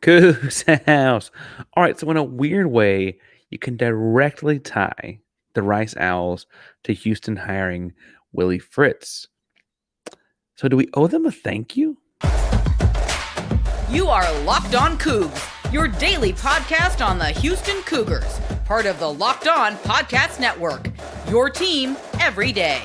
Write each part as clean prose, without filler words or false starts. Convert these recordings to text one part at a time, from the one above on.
Coogs House. All right, so in a weird way, you can directly tie the Rice Owls to Houston hiring Willie Fritz. So do we owe them a thank you? You are Locked On Coogs, your daily podcast on the Houston Cougars, part of the Locked On Podcast Network, your team every day.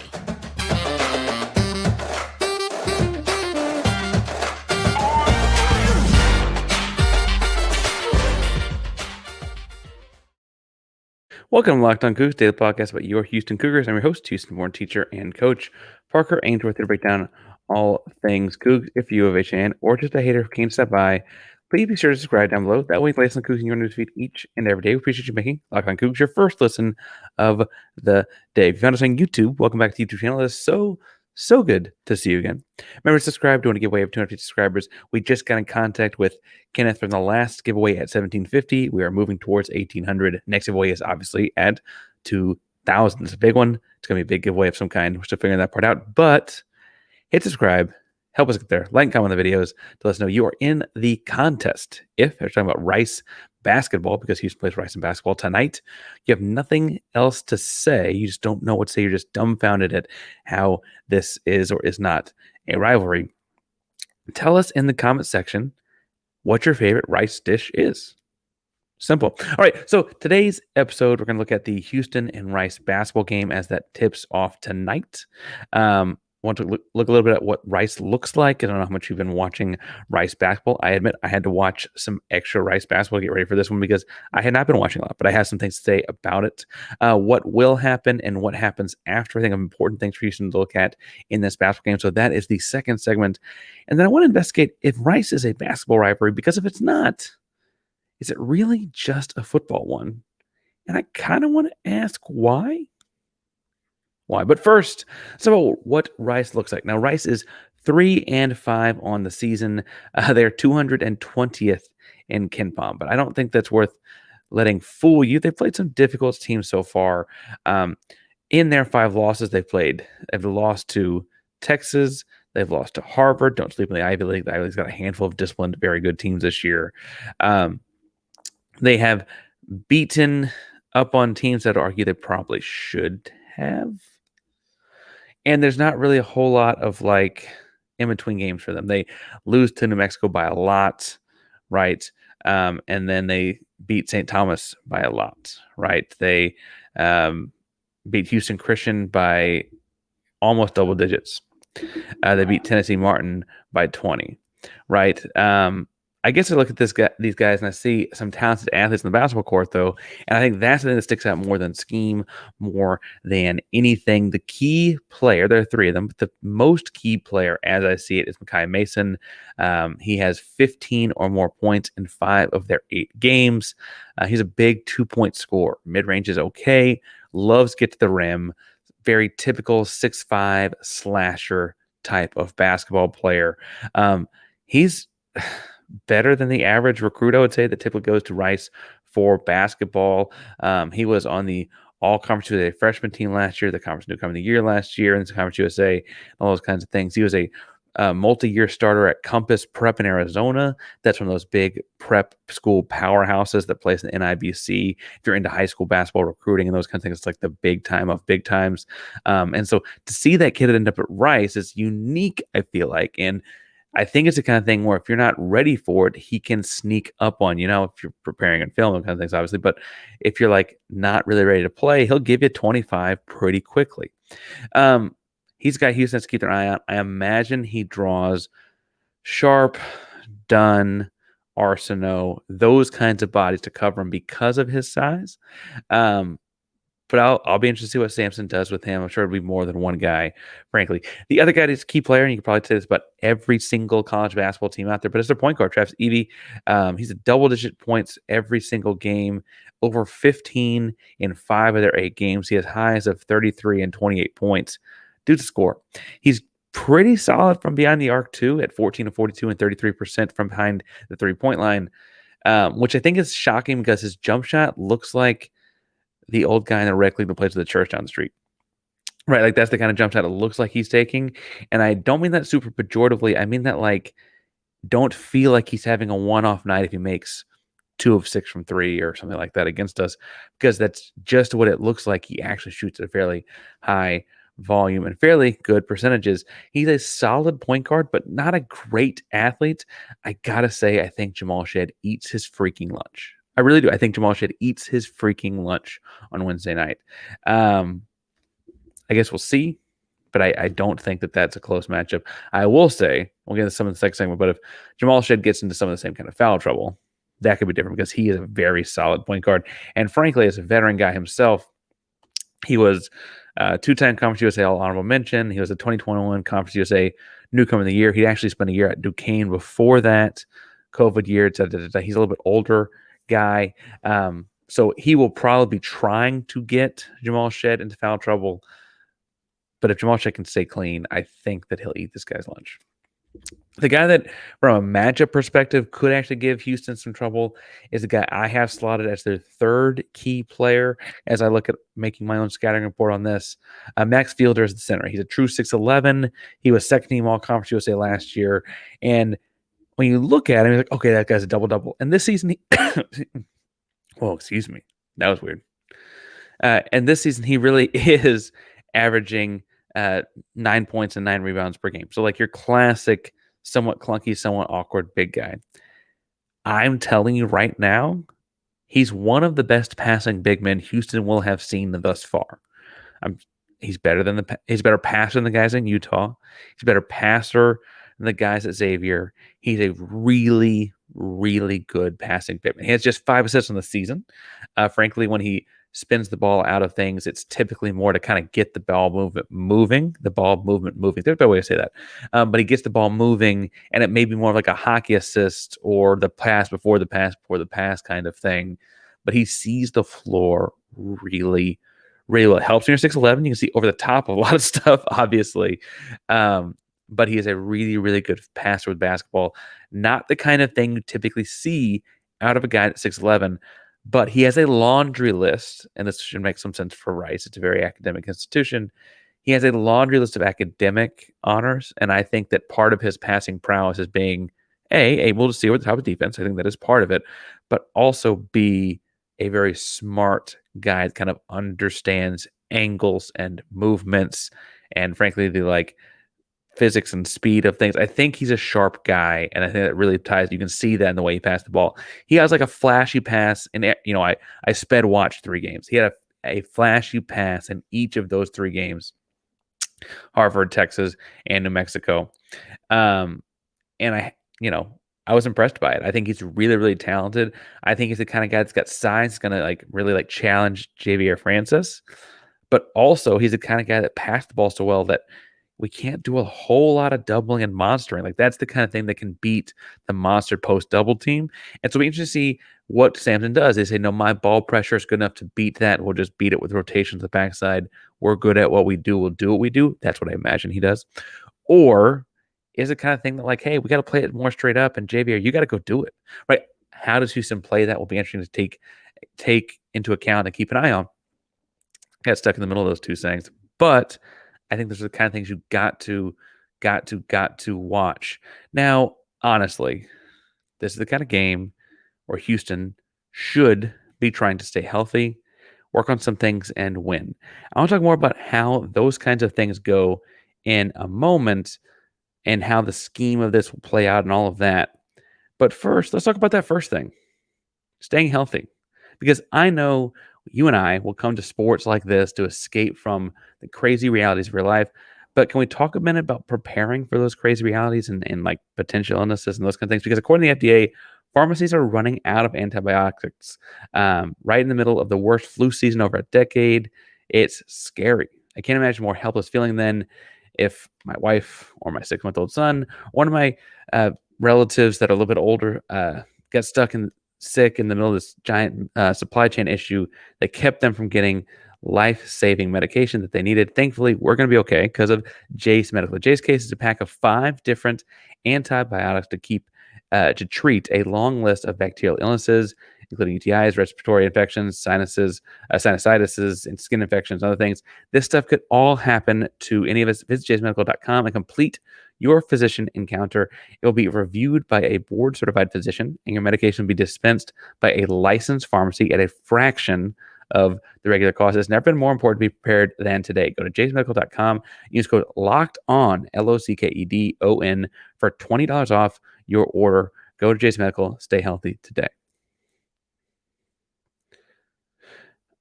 Welcome to Locked On Coogs, daily podcast about your Houston Cougars. I'm your host, Houston-born teacher and coach, Parker Ainsworth, here to break down all things Cougs. If you have a fan or just a hater who came to stop by, please be sure to subscribe down below. That way you can listen to Cougs in your newsfeed each and every day. We appreciate you making Locked On Cougs your first listen of the day. If you found us on YouTube, welcome back to the YouTube channel. It is so good to see you again. Remember to subscribe. Doing a giveaway of 250 subscribers. We just got in contact with Kenneth from the last giveaway at 1,750. We are moving towards 1,800. Next giveaway is obviously at 2,000. It's a big one. It's going to be a big giveaway of some kind. We're still figuring that part out. But hit subscribe. Help us get there. Like and comment on the videos to let us know you are in the contest. If they're talking about Rice basketball, because Houston plays Rice and basketball tonight, you have nothing else to say. You just don't know what to say. You're just dumbfounded at how this is or is not a rivalry. Tell us in the comment section what your favorite Rice dish is. Simple. All right, so today's episode, we're going to look at the Houston and Rice basketball game as that tips off tonight. Want to look a little bit at what Rice looks like. I don't know how much you've been watching Rice basketball. I admit I had to watch some extra Rice basketball to get ready for this one because I had not been watching a lot, but I have some things to say about it. What will happen and what happens after, I think, of important things for Houston to look at in this basketball game. So that is the second segment. And then I want to investigate if Rice is a basketball rivalry, because if it's not, is it really just a football one? And I kind of want to ask why. But first, so what Rice looks like. Now, Rice is 3-5 on the season. They're 220th in KenPom, but I don't think that's worth letting fool you. They've played some difficult teams so far. In their 5 losses they've lost to Texas. They've lost to Harvard. Don't sleep in the Ivy League. The Ivy League's got a handful of disciplined, very good teams this year. They have beaten up on teams that argue they probably should have. And there's not really a whole lot of in-between games for them. They lose to New Mexico by a lot, right? And then they beat St. Thomas by a lot, right? They beat Houston Christian by almost double digits. They beat Tennessee Martin by 20, right? I guess I look at these guys and I see some talented athletes in the basketball court, though, and I think that's the thing that sticks out more than scheme, more than anything. The key player, there are 3 of them, but the most key player, as I see it, is Makai Mason. He has 15 or more points in 5 of their 8 games. He's a big 2-point scorer. Mid-range is okay. Loves to get to the rim. Very typical 6'5" slasher type of basketball player. He's better than the average recruit, I would say, that typically goes to Rice for basketball. He was on the All-Conference USA freshman team last year, the Conference Newcomer of the Year last year, and the Conference USA, all those kinds of things. He was a multi-year starter at Compass Prep in Arizona. That's one of those big prep school powerhouses that plays in the NIBC. If you're into high school basketball recruiting and those kinds of things, it's like the big time of big times. And so to see that kid end up at Rice is unique, I feel like. And I think it's the kind of thing where if you're not ready for it, he can sneak up on, if you're preparing and filming kind of things, obviously. But if you're not really ready to play, he'll give you 25 pretty quickly. He's got Houston has to keep their eye on. I imagine he draws Sharp, Dunn, Arsenault, those kinds of bodies to cover him because of his size. But I'll be interested to see what Sampson does with him. I'm sure it'll be more than one guy, frankly. The other guy is a key player, and you can probably say this about every single college basketball team out there, but it's their point guard, Travis Evie. He's a double-digit points every single game, over 15 in 5 of their 8 games. He has highs of 33 and 28 points. Dude's a scorer. He's pretty solid from beyond the arc, too, at 14 of 42 and 33% from behind the three-point line, which I think is shocking because his jump shot looks like the old guy in the rec league that plays at the church down the street. Right, that's the kind of jump shot it looks like he's taking. And I don't mean that super pejoratively. I mean that don't feel like he's having a one-off night if he makes 2 of 6 from 3 or something like that against us, because that's just what it looks like. He actually shoots at a fairly high volume and fairly good percentages. He's a solid point guard, but not a great athlete. I gotta say, I think Jamal Shead eats his freaking lunch. I really do. I think Jamal Shead eats his freaking lunch on Wednesday night. Um, I guess we'll see, but I don't think that that's a close matchup. I will say, we'll get into some of the second segment, but if Jamal Shead gets into some of the same kind of foul trouble, that could be different because he is a very solid point guard. And frankly, as a veteran guy himself, he was two-time Conference USA All-Honorable Mention. He was a 2021 Conference USA Newcomer of the Year. He actually spent a year at Duquesne before that COVID year. He's a little bit older guy. So he will probably be trying to get Jamal Shead into foul trouble. But if Jamal Shead can stay clean, I think that he'll eat this guy's lunch. The guy that, from a matchup perspective, could actually give Houston some trouble is the guy I have slotted as their third key player as I look at making my own scouting report on this. Max Fielder is the center. He's a true 6'11". He was second team All-Conference USA last year. And when you look at him, you're like, okay, that guy's a double-double. And this season, oh, excuse me. That was weird. And this season, he really is averaging 9 points and 9 rebounds per game. So like your classic, somewhat clunky, somewhat awkward big guy. I'm telling you right now, he's one of the best passing big men Houston will have seen thus far. He's better passer than the guys in Utah. He's a better passer than the guys at Xavier. He's a really, really good passing big man. He has just 5 assists on the season. Frankly, when he spins the ball out of things, it's typically more to kind of get the ball movement moving. There's a better way to say that. But he gets the ball moving, and it may be more like a hockey assist or the pass before the pass kind of thing. But he sees the floor really, really well. It helps when you're 6'11". You can see over the top of a lot of stuff, obviously. But he is a really, really good passer with basketball. Not the kind of thing you typically see out of a guy that's 6'11", but he has a laundry list, and this should make some sense for Rice. It's a very academic institution. He has a laundry list of academic honors, and I think that part of his passing prowess is being, A, able to see over the top of defense. I think that is part of it, but also B, a very smart guy that kind of understands angles and movements and, frankly, the physics and speed of things. I think he's a sharp guy, and I think that really ties. You can see that in the way he passed the ball. He has like a flashy pass, and I sped watched 3 games. He had a flashy pass in each of those 3 games: Harvard, Texas, and New Mexico. And I was impressed by it. I think he's really, really talented. I think he's the kind of guy that's got size, going to really challenge Javier Francis. But also, he's the kind of guy that passed the ball so well that we can't do a whole lot of doubling and monstering. Like, that's the kind of thing that can beat the monster post double team. And so we interested to see what Sampson does. They say, no, my ball pressure is good enough to beat that. We'll just beat it with rotation to the backside. We're good at what we do. We'll do what we do. That's what I imagine he does. Or is it kind of thing that hey, we got to play it more straight up, and JVR, you got to go do it. Right? How does Houston play that will be interesting to take into account and keep an eye on. Got stuck in the middle of those 2 things. But I think those are the kind of things you got to watch. Now, honestly, this is the kind of game where Houston should be trying to stay healthy, work on some things, and win. I want to talk more about how those kinds of things go in a moment and how the scheme of this will play out and all of that. But first, let's talk about that first thing, staying healthy. Because I know you and I will come to sports like this to escape from the crazy realities of your life. But can we talk a minute about preparing for those crazy realities and potential illnesses and those kind of things? Because according to the FDA, pharmacies are running out of antibiotics right in the middle of the worst flu season over a decade. It's scary. I can't imagine a more helpless feeling than if my wife or my 6-month-old son, one of my relatives that are a little bit older, got sick in the middle of this giant supply chain issue that kept them from getting life-saving medication that they needed. Thankfully, we're going to be okay because of Jace Medical. Jace Case is a pack of 5 different antibiotics to treat a long list of bacterial illnesses, including UTIs, respiratory infections, sinuses, sinusitis, and skin infections, and other things. This stuff could all happen to any of us. Visit jasemedical.com and complete your physician encounter. It will be reviewed by a board-certified physician, and your medication will be dispensed by a licensed pharmacy at a fraction of the regular cost. It's never been more important to be prepared than today. Go to jasonmedical.com. Use code LOCKED ON, LOCKEDON, for $20 off your order. Go to Jason Medical. Stay healthy today.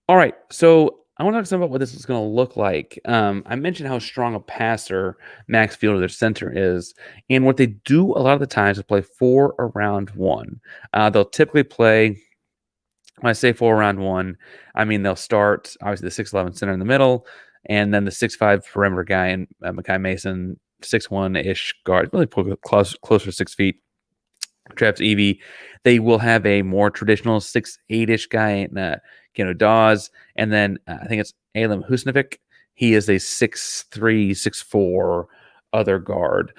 All right, so I want to talk some about what this is going to look like. I mentioned how strong a passer Max Fielder, their center, is, and what they do a lot of the times is play 4 around 1. They'll typically play. When I say 4 around 1, I mean they'll start obviously the 6'11" center in the middle, and then the 6'5" perimeter guy and Makai Mason, 6'1" ish guard, really closer to 6 feet. Travis Evie. They will have a more traditional 6'8" ish guy in Keanu Dawes, and then I think it's Alem Husnovic. He is a 6'3", 6'4" other guard.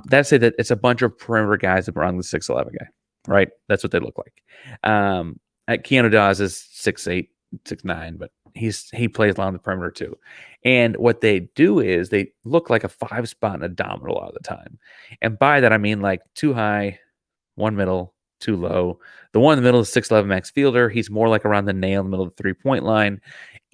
That's it. That it's a bunch of perimeter guys around the 6'11" guy, right? That's what they look like. Keanu Dawes is 6'8", 6'9", but he plays along the perimeter too. And what they do is they look like a 5-spot in a domino a lot of the time. And by that I mean like 2 high, 1 middle, 2 low. The one in the middle is 6'11" Max Fielder. He's more like around the nail in the middle of the 3-point line.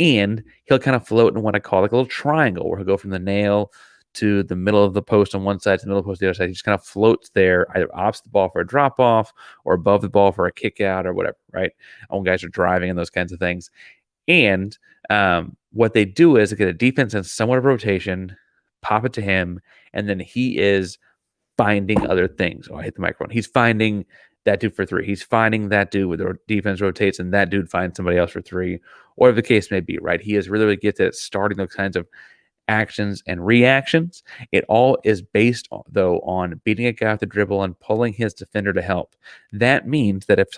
And he'll kind of float in what I call like a little triangle where he'll go from the nail to the middle of the post on one side to the middle of the post on the other side. He just kind of floats there, either opposite the ball for a drop off or above the ball for a kick out or whatever, right? When guys are driving and those kinds of things. And what they do is they get a defense in somewhat of rotation, pop it to him, and then he is finding other things. Oh, I hit the microphone. He's finding that dude for 3. He's finding that dude with the defense rotates, and that dude finds somebody else for 3, or if the case may be, right? He is really, really gifted at starting those kinds of actions and reactions. It all is based, though, on beating a guy with the dribble and pulling his defender to help. That means that if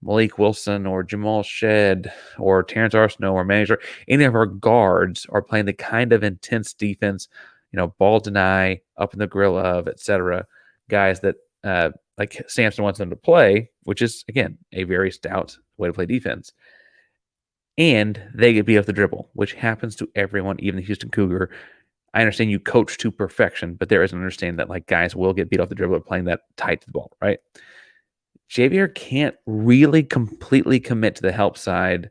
Malik Wilson or Jamal Shead or Terrence Arsenault or Manager, any of our guards are playing the kind of intense defense, ball deny, up in the grill of, etc. Guys that like Sampson wants them to play, which is, again, a very stout way to play defense. And they get beat off the dribble, which happens to everyone, even the Houston Cougar. I understand you coach to perfection, but there is an understanding that like guys will get beat off the dribble or playing that tight to the ball, right? Javier can't really completely commit to the help side.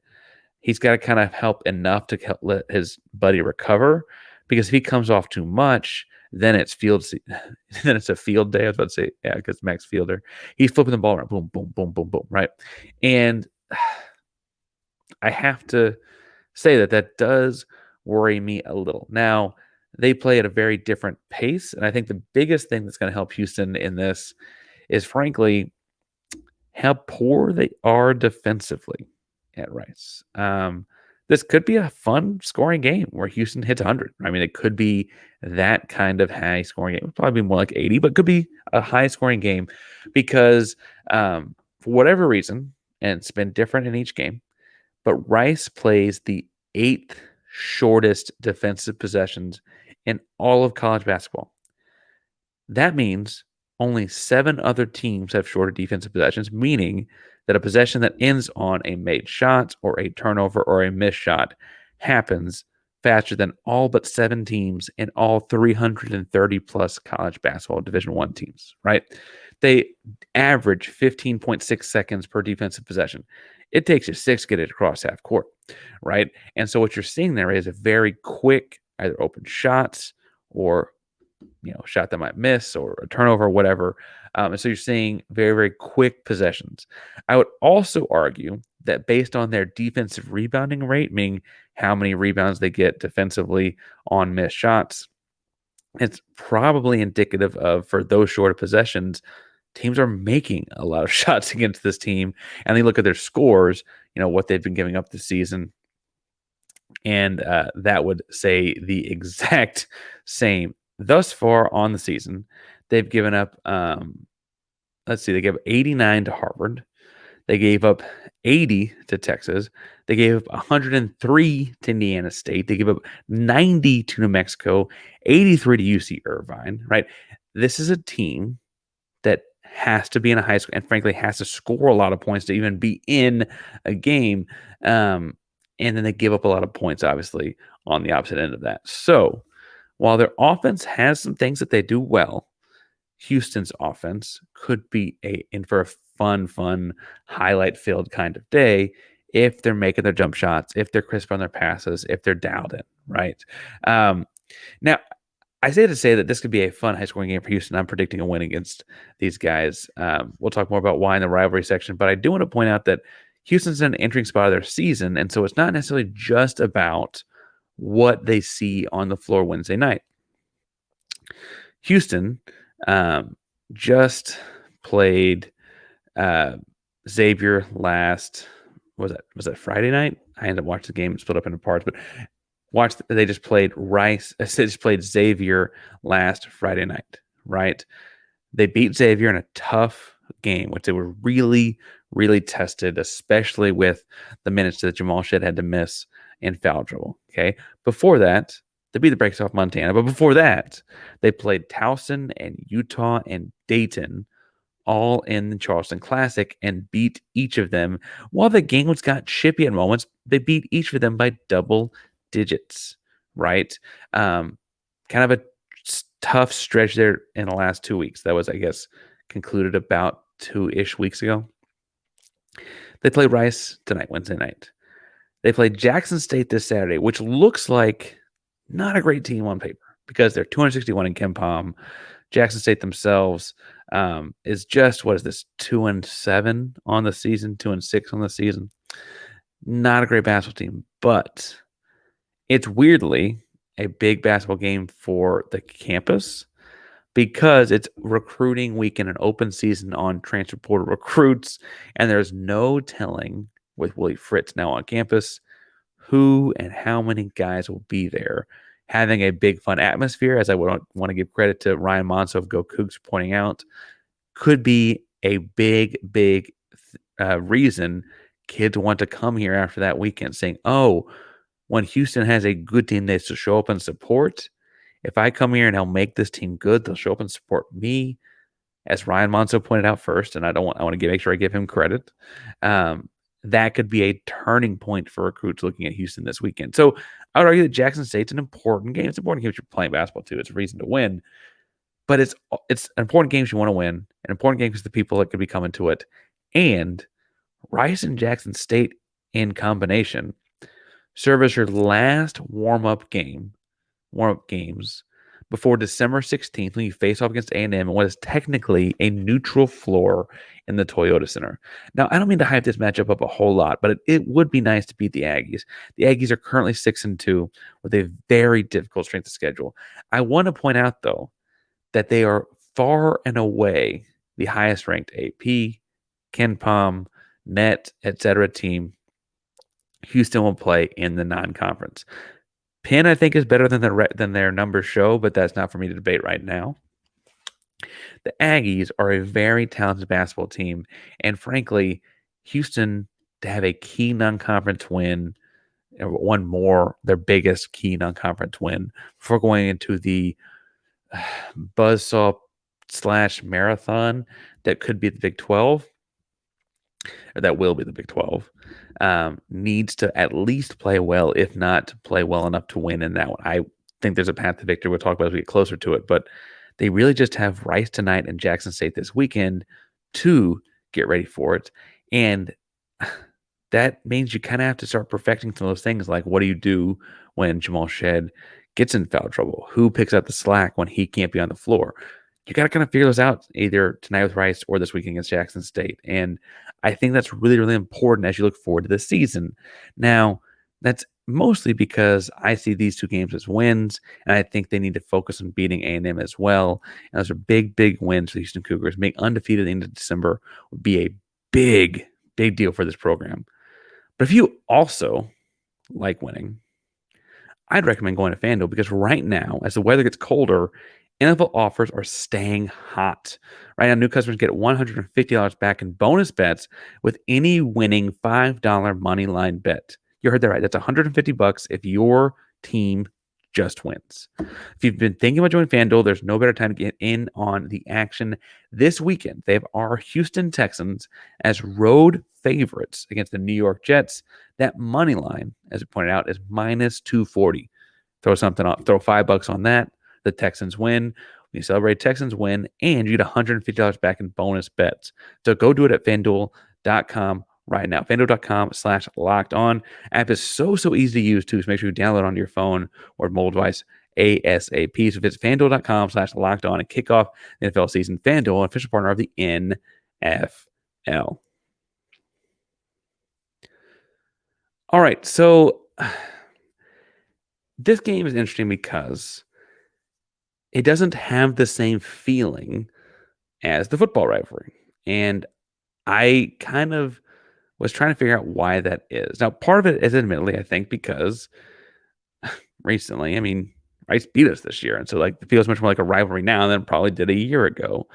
He's got to kind of help enough to let his buddy recover, because if he comes off too much, then it's then it's a field day. I was about to say, yeah, because Max Fielder, he's flipping the ball around, boom, boom, boom, boom, boom, right? And I have to say that does worry me a little. Now, they play at a very different pace, and I think the biggest thing that's going to help Houston in this is, frankly, how poor they are defensively at Rice. This could be a fun scoring game where Houston hits 100. I mean, it could be that kind of high scoring game. It'll probably be more like 80, but could be a high scoring game because for whatever reason, and it's been different in each game, but Rice plays the 8th shortest defensive possessions in all of college basketball. That means only 7 other teams have shorter defensive possessions, meaning that a possession that ends on a made shot or a turnover or a missed shot happens faster than all but 7 teams in all 330 plus college basketball Division I teams, right? They average 15.6 seconds per defensive possession. It takes you 6 to get it across half court, right? And so what you're seeing there is a very quick either open shots or shot that might miss or a turnover or whatever. And so you're seeing very, very quick possessions. I would also argue that based on their defensive rebounding rate, meaning how many rebounds they get defensively on missed shots, it's probably indicative of, for those shorter possessions, teams are making a lot of shots against this team. And they look at their scores, what they've been giving up this season, and that would say the exact same. Thus far on the season, they've given up, they gave up 89 to Harvard. They gave up 80 to Texas. They gave up 103 to Indiana State. They gave up 90 to New Mexico, 83 to UC Irvine, right? This is a team that has to be in a high school and frankly has to score a lot of points to even be in a game. And then they give up a lot of points, obviously, on the opposite end of that. So While their offense has some things that they do well, Houston's offense could be in for a fun, highlight-filled kind of day if they're making their jump shots, if they're crisp on their passes, if they're dialed in, right? Now, I say to say that this could be a fun high-scoring game for Houston. I'm predicting a win against these guys. We'll talk more about why in the rivalry section, but I do want to point out that Houston's in an entering spot of their season, and so it's not necessarily just about what they see on the floor Wednesday night. Houston just played Xavier last. Was that Friday night? I ended up watching the game split up into parts, but they just played Rice. They just played Xavier last Friday night, right? They beat Xavier in a tough game, which they were really, really tested, especially with the minutes that Jamal Shead had to miss in foul trouble. Okay. Before that, they beat the brakes off Montana. But before that, they played Towson and Utah and Dayton all in the Charleston Classic and beat each of them. While the game was got chippy at moments, they beat each of them by double digits, right? Kind of a tough stretch there in the last 2 weeks. That was, I guess, concluded about 2-ish weeks ago. They play Rice tonight, Wednesday night. They play Jackson State this Saturday, which looks like not a great team on paper because they're 261 in KenPom. Jackson State themselves is just, 2-7 on the season, 2-6 on the season. Not a great basketball team, but it's weirdly a big basketball game for the campus because it's recruiting weekend, an open season on transfer portal recruits, and there's no telling with Willie Fritz now on campus who and how many guys will be there, having a big fun atmosphere, as I would want to give credit to Ryan Monso of Go Coogs pointing out, could be a big reason kids want to come here after that weekend, saying, oh, when Houston has a good team, they to show up and support. If I come here and I'll make this team good, they'll show up and support me. As Ryan Monso pointed out first, and I want to make sure I give him credit. That could be a turning point for recruits looking at Houston this weekend. So I would argue that Jackson State's an important game. It's an important game if you're playing basketball too. It's a reason to win, but it's an important game if you want to win. An important game because the people that could be coming to it, and Rice and Jackson State in combination serve as your last warm-up games before December 16th when you face off against A&M in what is technically a neutral floor in the Toyota Center. Now, I don't mean to hype this matchup up a whole lot, but it would be nice to beat the Aggies. The Aggies are currently 6-2 with a very difficult strength of schedule. I want to point out, though, that they are far and away the highest ranked AP, KenPom, Net, etc. team Houston will play in the non-conference. Penn, I think, is better than their numbers show, but that's not for me to debate right now. The Aggies are a very talented basketball team, and frankly, Houston to have a key non-conference win, one more, their biggest key non-conference win before going into the buzzsaw / marathon that could be the Big 12, or that will be the Big 12. Needs to at least play well, if not play well enough to win in that one. I think there's a path to victory. We'll talk about as we get closer to it, but they really just have Rice tonight and Jackson State this weekend to get ready for it. And that means you kind of have to start perfecting some of those things, like what do you do when Jamal Shead gets in foul trouble? Who picks up the slack when he can't be on the floor? You got to kind of figure those out either tonight with Rice or this weekend against Jackson State. And I think that's really, really important as you look forward to the season. Now, that's mostly because I see these two games as wins, and I think they need to focus on beating A&M as well. And those are big wins for the Houston Cougars. Being undefeated at the end of December would be a big deal for this program. But if you also like winning, I'd recommend going to FanDuel because right now, as the weather gets colder, NFL offers are staying hot. Right now, new customers get $150 back in bonus bets with any winning $5 money line bet. You heard that right. That's $150 if your team just wins. If you've been thinking about joining FanDuel, there's no better time to get in on the action. This weekend, they have our Houston Texans as road favorites against the New York Jets. That money line, as we pointed out, is minus 240. Throw something on, throw $5 on that. The Texans win. We celebrate Texans win, and you get $150 back in bonus bets. So go do it at FanDuel.com right now. FanDuel.com/locked on. App is so easy to use too. So make sure you download it onto your phone or mobile device ASAP. So visit FanDuel.com/locked on and kick off the NFL season. FanDuel, an official partner of the NFL. All right, so this game is interesting because it doesn't have the same feeling as the football rivalry. And I kind of was trying to figure out why that is. Now, part of it is admittedly, I think, because recently, I mean, Rice beat us this year. And so like it feels much more like a rivalry now than it probably did a year ago.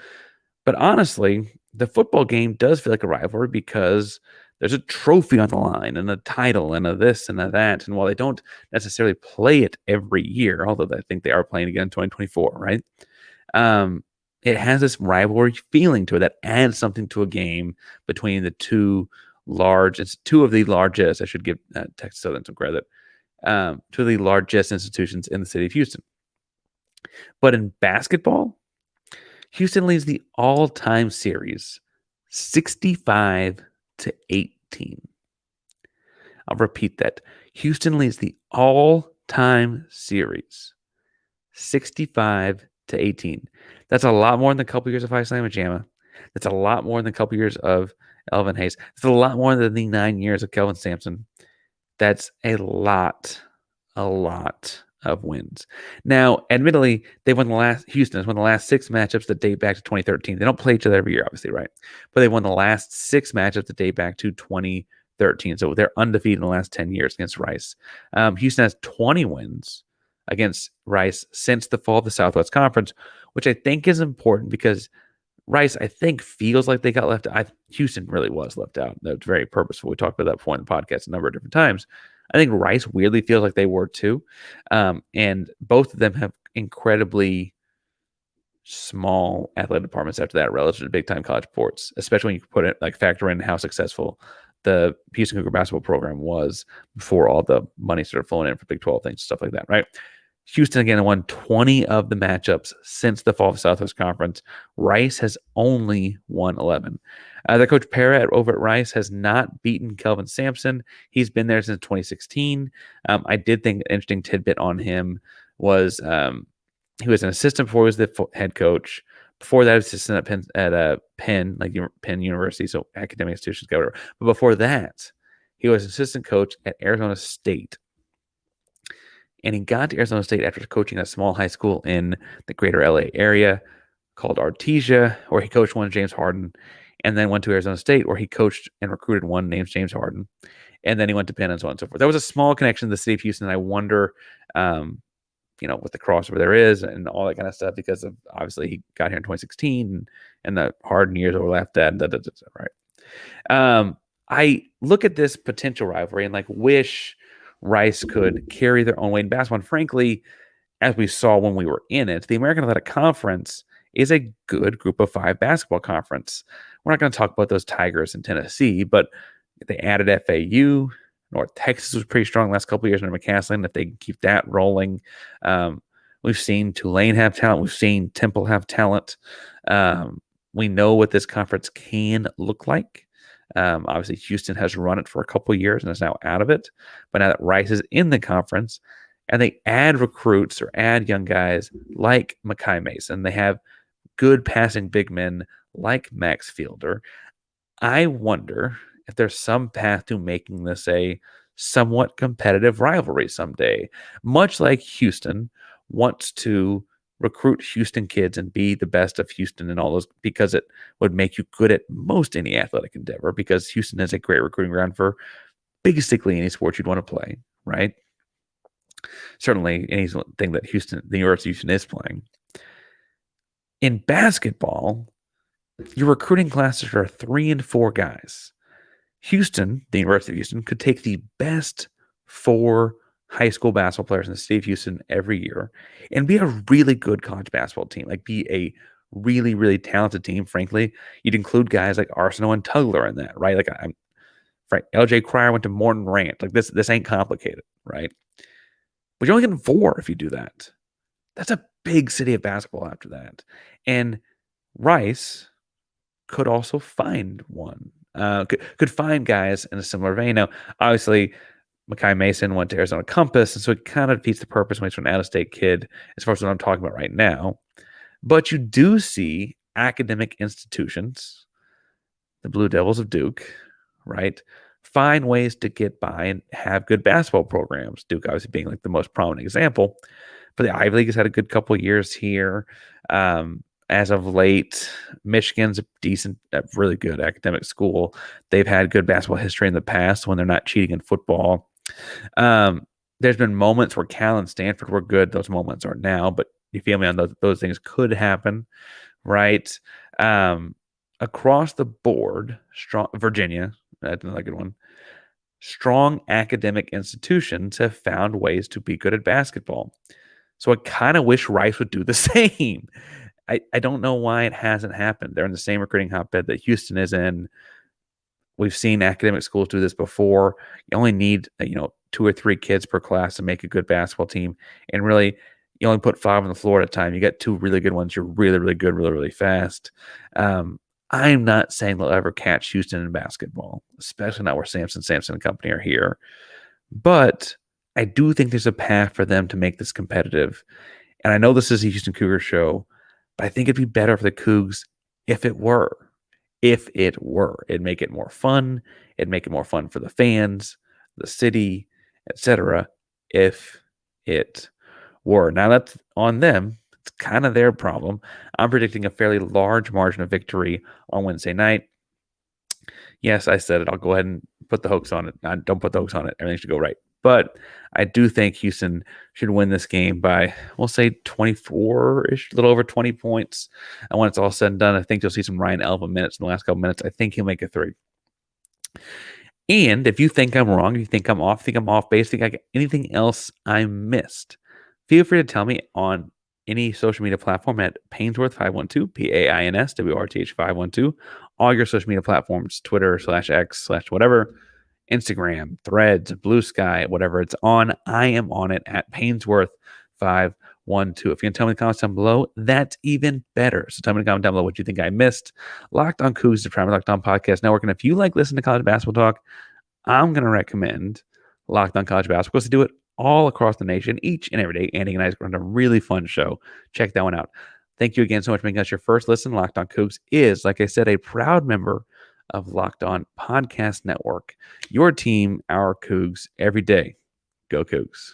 But honestly, the football game does feel like a rivalry because there's a trophy on the line and a title and a this and a that. And while they don't necessarily play it every year, although I think they are playing again in 2024, right? It has this rivalry feeling to it that adds something to a game between the two of the largest, I should give Texas Southern some credit, two of the largest institutions in the city of Houston. But in basketball, Houston leads the all-time series 65-18. I'll repeat that. Houston leads the all-time series 65-18. That's a lot more than a couple years of High Slam Jamma. That's a lot more than a couple years of Elvin Hayes. That's a lot more than the 9 years of Kelvin Sampson. That's a lot of wins. Now, admittedly, Houston has won the last 6 matchups that date back to 2013. They don't play each other every year, obviously, right? But they won the last 6 matchups that date back to 2013. So they're undefeated in the last 10 years against Rice. Houston has 20 wins against Rice since the fall of the Southwest Conference, which I think is important because Rice, I think, feels like they got left out. Houston really was left out. That's very purposeful. We talked about that before in the podcast a number of different times. I think Rice weirdly feels like they were too. And both of them have incredibly small athletic departments after that relative to big-time college sports, especially when you put it, like factor in how successful the Houston Cougar basketball program was before all the money started flowing in for Big 12 things, stuff like that, right? Houston, again, won 20 of the matchups since the fall of the Southwest Conference. Rice has only won 11. Their coach Parra over at Rice has not beaten Kelvin Sampson. He's been there since 2016. I did think an interesting tidbit on him was he was an assistant before he was the head coach. Before that, assistant at Penn, like Penn University, so academic institutions, whatever. But before that, he was assistant coach at Arizona State. And he got to Arizona State after coaching at a small high school in the greater LA area called Artesia, where he coached one James Harden, and then went to Arizona State, where he coached and recruited one named James Harden. And then he went to Penn and so on and so forth. That was a small connection to the city of Houston. I wonder, what the crossover there is and all that kind of stuff, because of obviously he got here in 2016 and the Harden years overlapped that, right? I look at this potential rivalry and like wish Rice could carry their own weight in basketball. And frankly, as we saw when we were in it, the American Athletic Conference is a good group of 5 basketball conference. We're not going to talk about those Tigers in Tennessee, but they added FAU. North Texas was pretty strong the last couple of years under McCaslin. If they can keep that rolling, we've seen Tulane have talent. We've seen Temple have talent. We know what this conference can look like. Obviously, Houston has run it for a couple of years and is now out of it. But now that Rice is in the conference and they add recruits or add young guys like Makai Mason, they have good passing big men like Max Fielder. I wonder if there's some path to making this a somewhat competitive rivalry someday, much like Houston wants to recruit Houston kids and be the best of Houston and all those, because it would make you good at most any athletic endeavor, because Houston is a great recruiting ground for basically any sport you'd want to play, right? Certainly anything that the University of Houston is playing. In basketball, your recruiting classes are 3 and 4 guys. Houston, the University of Houston, could take the best 4 high school basketball players in the state of Houston every year and be a really good college basketball team, like be a really, really talented team. Frankly, you'd include guys like Arsenault and Tugler in that, right? Like LJ Cryer went to Morton Rand. Like this ain't complicated, right? but you're only getting 4 if you do that. That's a big city of basketball after that. And Rice could also find one. Could find guys in a similar vein. Now, obviously, Makai Mason went to Arizona Compass, and so it kind of defeats the purpose when he's an out-of-state kid, as far as what I'm talking about right now. But you do see academic institutions, the Blue Devils of Duke, right, find ways to get by and have good basketball programs. Duke obviously being like the most prominent example. But the Ivy League has had a good couple of years here. As of late, Michigan's a decent, really good academic school. They've had good basketball history in the past when they're not cheating in football. There's been moments where Cal and Stanford were good. Those moments are now, but you feel me on those things could happen, right? Across the board, strong Virginia, that's another good one. Strong academic institutions have found ways to be good at basketball. So I kind of wish Rice would do the same. I don't know why it hasn't happened. They're in the same recruiting hotbed that Houston is in. We've seen academic schools do this before. You only need 2 or 3 kids per class to make a good basketball team, and really, you only put 5 on the floor at a time. You get 2 really good ones. You're really, really good, really, really fast. I'm not saying they'll ever catch Houston in basketball, especially not where Sampson and company are here. But I do think there's a path for them to make this competitive. And I know this is a Houston Cougars show, but I think it'd be better for the Cougs if it were. If it were, it'd make it more fun. It'd make it more fun for the fans, the city, etc. If it were. Now that's on them. It's kind of their problem. I'm predicting a fairly large margin of victory on Wednesday night. Yes, I said it. I'll go ahead and put the hoax on it. Don't put the hoax on it. Everything should go right. But I do think Houston should win this game by, we'll say, 24-ish, a little over 20 points. And when it's all said and done, I think you'll see some Ryan Elva minutes in the last couple minutes. I think he'll make a 3. And if you think I'm wrong, if you think I'm off base, think I got anything else I missed, feel free to tell me on any social media platform at Painsworth512, PAINSWRTH512, all your social media platforms, Twitter /X/whatever, Instagram, Threads, Blue Sky, whatever it's on. I am on it at Painsworth512. If you can tell me in the comments down below, that's even better. So tell me in the comment down below what you think I missed. Locked On Coogs, the primary Locked On Podcast Network. And if you like listening to college basketball talk, I'm going to recommend Locked On College Basketball because they do it all across the nation each and every day. Andy and I run a really fun show. Check that one out. Thank you again so much for making us your first listen. Locked On Coogs is, like I said, a proud member of Locked On Podcast Network. Your team, our Cougs, every day. Go Cougs.